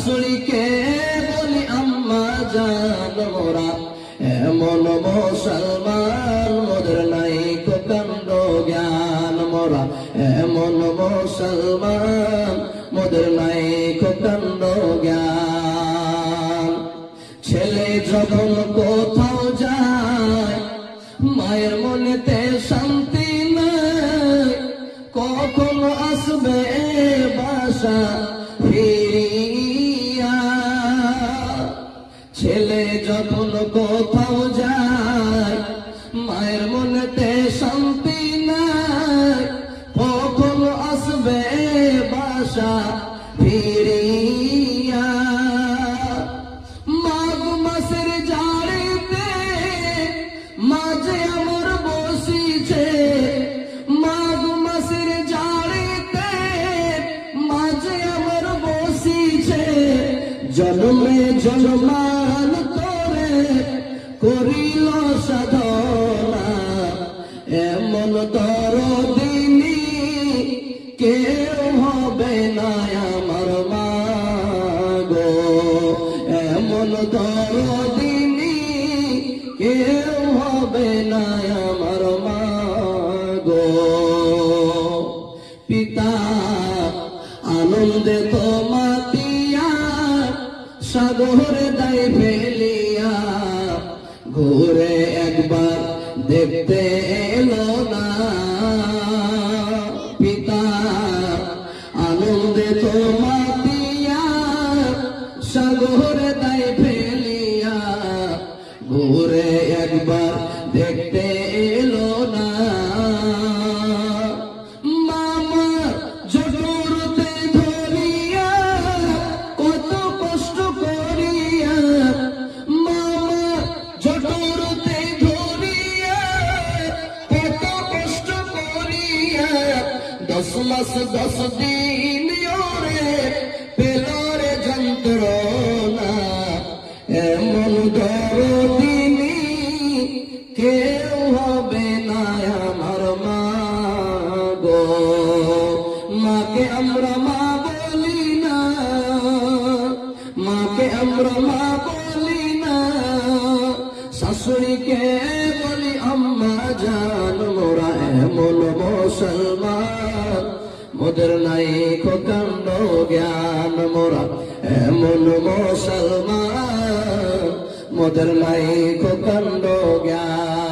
শাশুড়িকে বলি আম্মা জান মোরা এমন মুসলমান মোদের নাই কো কাণ্ড জ্ঞান মোরা এমন মুসলমান মোদের নাই কো কাণ্ড জ্ঞান ছেলে যখন কোথাও যায় মায়ের মনেতে শান্তি নাই কখন আসবে বাসা ফিরিয়া ছেলে যখন কোথাও যায় মায়ের মনেতে শান্তি নাই কখন আসবে বাসা ফিরিয়া মাঘ মাসের জাড়িতে মাঝে আমার বসিছে মাঘ মাসের জাড়িতে মাঝে আমার বসিছে জন্মে জন্মান করে করিল সাধনা এমন দরদিনী কেউ হবে না আমার মা গো এমন দরদিনী কেউ হবে না আমার মা গো পিতা আনন্দে তো মাতিয়া সাগরে দায় ফেলিয়া ঘুরে একবার দেখতে এলো না পিতা আনন্দে তো মাতিয়া সাগরে দায় ফেলিয়া ঘুরে একবার দেখতে এলো না মামা জটুরতে ধরিয়া কত কষ্ট করিয়া মামা জটুরতে ধরিয়া কত কষ্ট করিয়া 10 মাস 10 দিন ওরে পেলরে যন্ত্রণা এমন দরদিনী কেউ হবে না আমার মা গো মাকে আমরা মা বলি না মাকে আমরা মা বলি না শাশুড়িকে বলি আম্মা জান মোরা এমন মুসলমান মোদের নাই কো কাণ্ড জ্ঞান মোরা এমন মুসলমান মোদের নাই কো কাণ্ড জ্ঞান